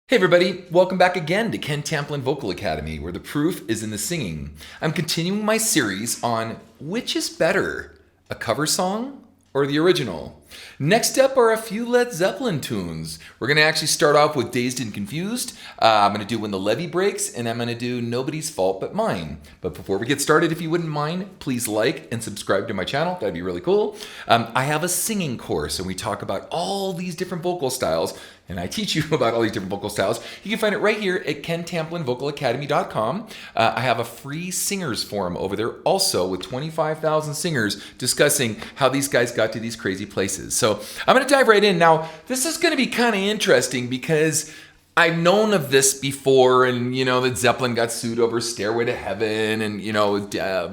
Hey everybody, welcome back again to Ken Tamplin Vocal Academy, where the proof is in the singing. I'm continuing my series on which is better, a cover song or the original. Next up are a few Led Zeppelin tunes. We're going to actually start off with Dazed and Confused. I'm going to do When the Levee Breaks, and I'm going to do Nobody's Fault But Mine. But before we get started, if you wouldn't mind, please like and subscribe to my channel. That'd be really cool. I have a singing course, and we talk about all these different vocal styles, and I teach you about all these different vocal styles. You can find it right here at kentamplinvocalacademy.com. I have a free singers forum over there also with 25,000 singers discussing how these guys got to these crazy places. So I'm going to dive right in. Now, this is going to be kind of interesting because I've known of this before, and that Zeppelin got sued over Stairway to Heaven, and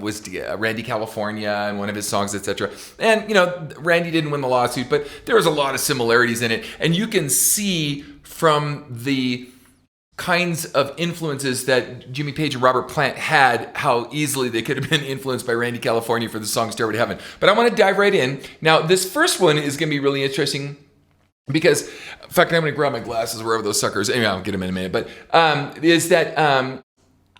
was Randy California and one of his songs, etc. And Randy didn't win the lawsuit, but there was a lot of similarities in it, and you can see from the kinds of influences that Jimmy Page and Robert Plant had, how easily they could have been influenced by Randy California for the song Stairway to Heaven. But I want to dive right in. Now, this first one is going to be really interesting because, in fact, I'm going to grab my glasses wherever those suckers, anyway, I'll get them in a minute, but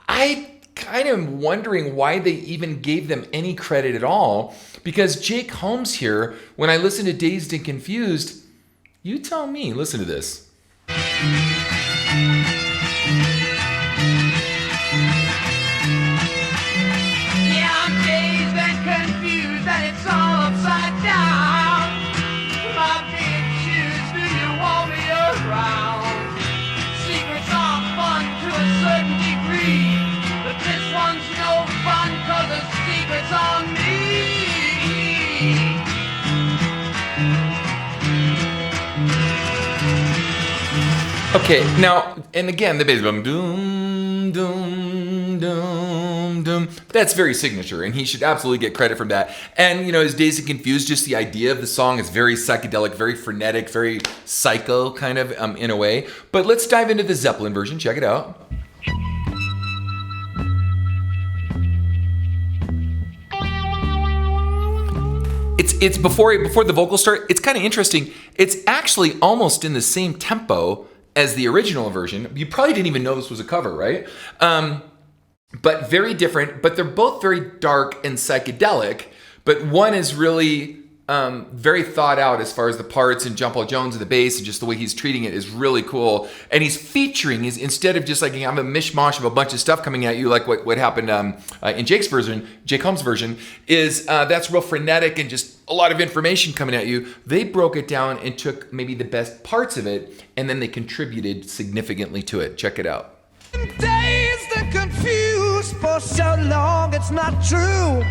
I kind of am wondering why they even gave them any credit at all, because Jake Holmes here, when I listen to Dazed and Confused, you tell me, listen to this. Okay, now, and again, the bass boom, doom, doom, doom, doom. That's very signature, and he should absolutely get credit for that. And, as Dazed and Confused, just the idea of the song is very psychedelic, very frenetic, very psycho kind of in a way. But let's dive into the Zeppelin version. Check it out. It's before the vocals start. It's kind of interesting. It's actually almost in the same tempo as the original version. You probably didn't even know this was a cover, right? But very different, but they're both very dark and psychedelic, but one is really very thought out as far as the parts, and John Paul Jones and the bass and just the way he's treating it is really cool. And he's featuring, instead of just like you have a mishmash of a bunch of stuff coming at you like what happened in Jake Holmes' version, is that's real frenetic and just a lot of information coming at you. They broke it down and took maybe the best parts of it, and then they contributed significantly to it. Check it out. Dazed and confused for so long, it's not true.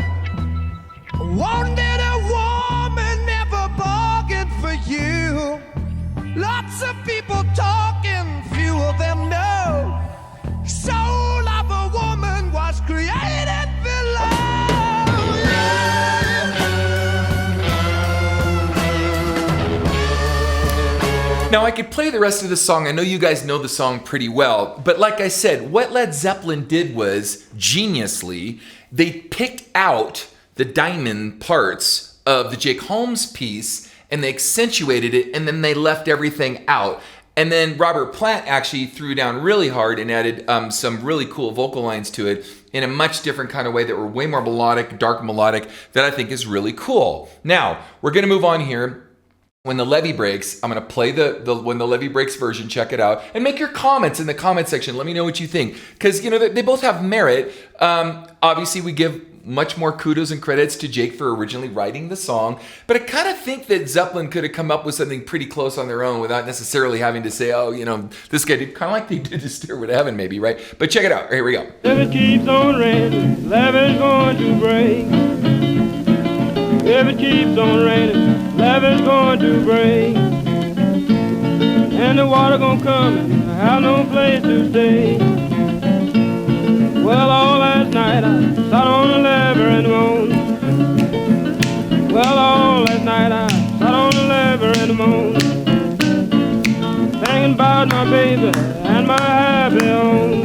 Wanted a woman, never bargained for you. Lots of people talking, few of them know. Soul of a woman was created below. Now, I could play the rest of the song. I know you guys know the song pretty well, but like I said, what Led Zeppelin did was, geniusly, they picked out the diamond parts of the Jake Holmes piece, and they accentuated it, and then they left everything out. And then Robert Plant actually threw down really hard and added some really cool vocal lines to it in a much different kind of way that were way more melodic, dark melodic, that I think is really cool. Now, we're going to move on here. When the Levee Breaks, I'm going to play the When the Levee Breaks version. Check it out. And make your comments in the comment section. Let me know what you think. Because, they both have merit. Obviously, we give much more kudos and credits to Jake for originally writing the song. But I kind of think that Zeppelin could have come up with something pretty close on their own without necessarily having to say, this guy did, kind of like they did to Stairway to Heaven, maybe, right? But check it out. Here we go. If it keeps on raining, Levee's going to break. If it keeps on raining, Levee's going to break. And the water gonna come and I have no place to stay. Well, all last night I sat on the lever and moaned. Well, all last night I sat on the lever and moaned, thinking about my baby and my happy home.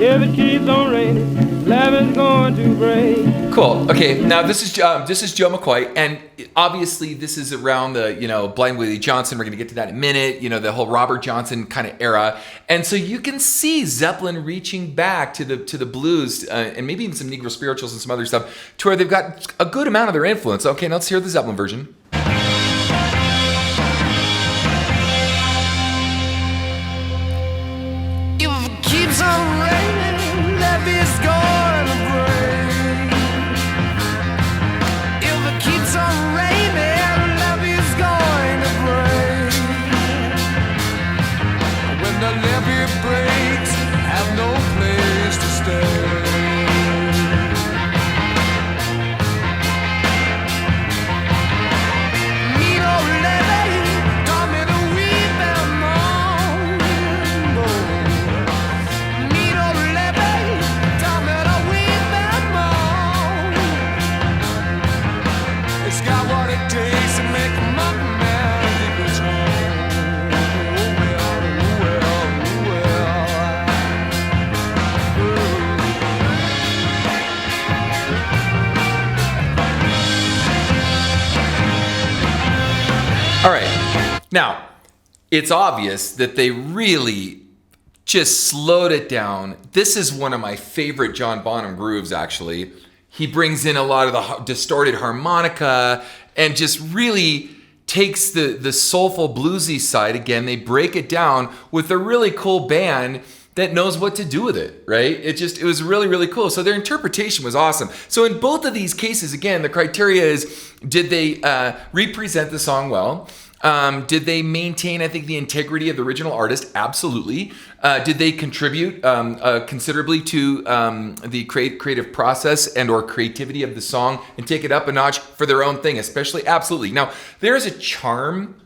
If it keeps on raining, Levee's going to break. Cool. Okay, now this is Joe McCoy, and obviously this is around the Blind Willie Johnson. We're going to get to that in a minute. The whole Robert Johnson kind of era, and so you can see Zeppelin reaching back to the blues and maybe even some Negro spirituals and some other stuff, to where they've got a good amount of their influence. Okay, now let's hear the Zeppelin version. If it keeps on raining, levee's going to break. If it keeps on raining, levee's going to break. When the levee breaks, have no place to stay. All right. Now, it's obvious that they really just slowed it down. This is one of my favorite John Bonham grooves, actually. He brings in a lot of the distorted harmonica and just really takes the soulful bluesy side. Again, they break it down with a really cool band that knows what to do with it, right? It was really, really cool. So their interpretation was awesome. So in both of these cases, again, the criteria is, did they represent the song well? Did they maintain, I think, the integrity of the original artist? Absolutely. Did they contribute considerably to the creative process and or creativity of the song and take it up a notch for their own thing, especially? Absolutely. Now, there is a charm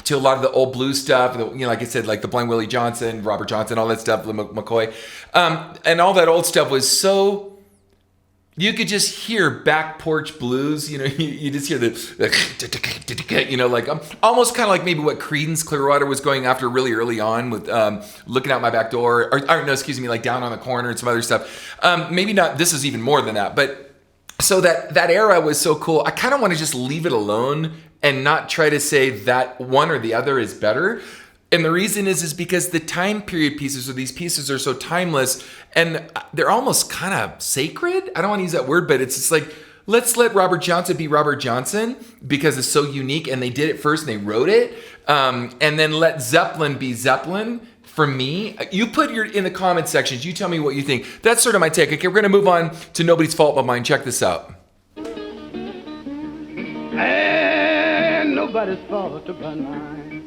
to a lot of the old blues stuff, like I said, like the Blind Willie Johnson, Robert Johnson, all that stuff, McCoy. And all that old stuff was so... You could just hear back porch blues, you just hear like almost kind of like maybe what Creedence Clearwater was going after really early on with Looking Out My Back Door, like Down on the Corner and some other stuff. Maybe not, this is even more than that, but so that era was so cool. I kind of want to just leave it alone and not try to say that one or the other is better. And the reason is because the time period pieces, or these pieces, are so timeless and they're almost kind of sacred. I don't want to use that word, but it's just like, let's let Robert Johnson be Robert Johnson because it's so unique and they did it first and they wrote it. And then let Zeppelin be Zeppelin. For me, you put in the comment sections, you tell me what you think. That's sort of my take. Okay, we're going to move on to Nobody's Fault But Mine. Check this out. And nobody's fault but mine.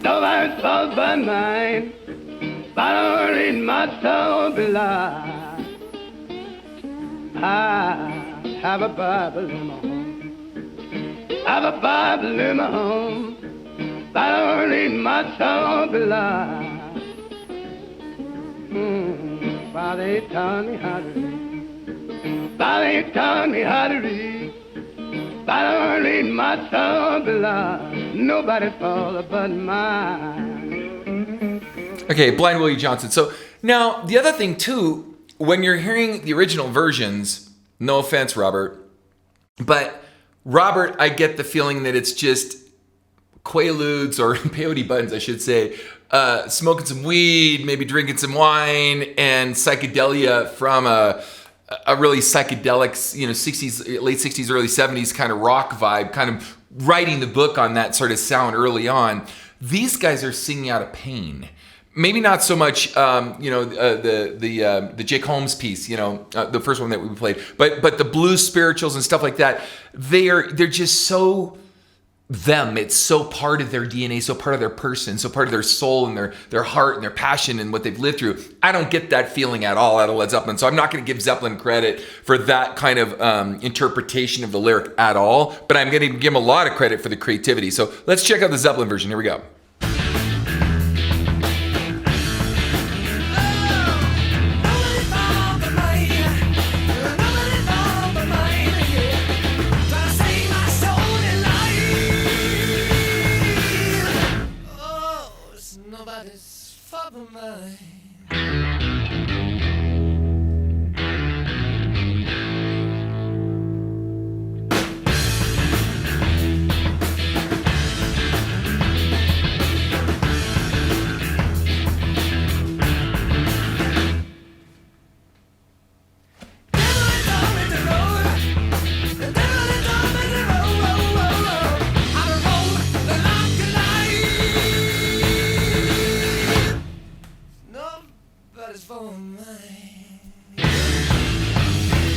Nobody's fault but mine. I don't read my soul blind. I have a Bible in my home. I have a Bible in my home. I don't read my soul blind. Father taught me how to read. Father taught me how to read. I don't read my soul blind. Nobody's fault but mine. Okay, Blind Willie Johnson. So now the other thing too, when you're hearing the original versions, no offense, Robert, but Robert, I get the feeling that it's just Quaaludes or peyote buttons, I should say, smoking some weed, maybe drinking some wine, and psychedelia from a really psychedelic, 60s, late 60s, early 70s kind of rock vibe, kind of writing the book on that sort of sound early on. These guys are singing out of pain. Maybe not so much, the Jake Holmes piece, the first one that we played, but the blues spirituals and stuff like that. They're just so them. It's so part of their DNA, so part of their person, so part of their soul and their heart and their passion and what they've lived through. I don't get that feeling at all out of Led Zeppelin, so I'm not going to give Zeppelin credit for that kind of interpretation of the lyric at all, but I'm going to give them a lot of credit for the creativity. So let's check out the Zeppelin version. Here we go.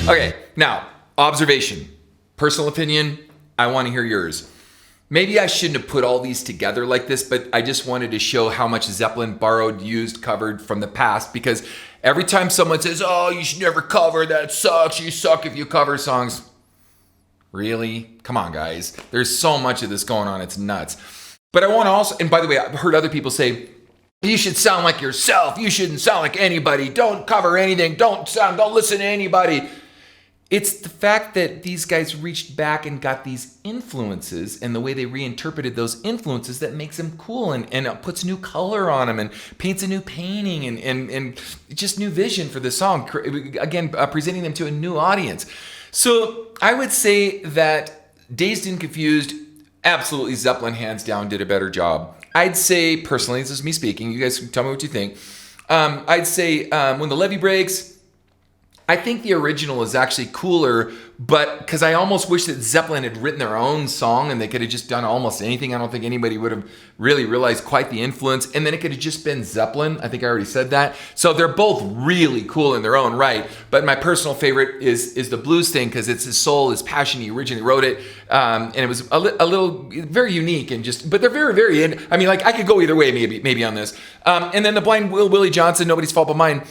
Okay, now, observation. Personal opinion, I want to hear yours. Maybe I shouldn't have put all these together like this, but I just wanted to show how much Zeppelin borrowed, used, covered from the past, because every time someone says, oh, you should never cover, that sucks, you suck if you cover songs. Really? Come on, guys. There's so much of this going on, it's nuts. But I want to also, and by the way, I've heard other people say, you should sound like yourself, you shouldn't sound like anybody, don't cover anything, don't listen to anybody. It's the fact that these guys reached back and got these influences, and the way they reinterpreted those influences that makes them cool and puts new color on them and paints a new painting and just new vision for the song. Again, presenting them to a new audience. So I would say that Dazed and Confused, absolutely Zeppelin hands down did a better job. I'd say, personally, this is me speaking, you guys can tell me what you think. I'd say When the Levee Breaks, I think the original is actually cooler, but because I almost wish that Zeppelin had written their own song and they could have just done almost anything. I don't think anybody would have really realized quite the influence. And then it could have just been Zeppelin. I think I already said that. So they're both really cool in their own right. But my personal favorite is the blues thing, because it's his soul, his passion. He originally wrote it. And it was a little, very unique and just, but they're very, very, I mean, like I could go either way maybe on this. And then the Blind Willie Johnson, Nobody's Fault But Mine.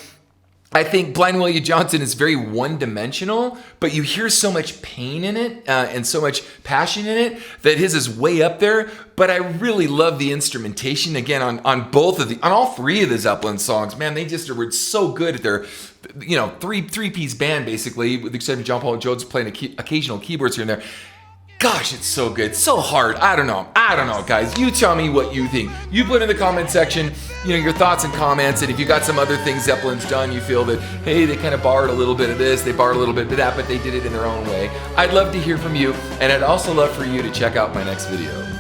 I think Blind Willie Johnson is very one-dimensional, but you hear so much pain in it and so much passion in it that his is way up there. But I really love the instrumentation again on all three of the Zeppelin songs. Man, they just were so good at their, three-piece band basically, with the exception of John Paul Jones playing occasional keyboards here and there. Gosh, it's so good, so hard. I don't know, guys. You tell me what you think. You put in the comment section, your thoughts and comments, and if you got some other things Zeppelin's done, you feel that, hey, they kind of borrowed a little bit of this, they borrowed a little bit of that, but they did it in their own way. I'd love to hear from you, and I'd also love for you to check out my next video.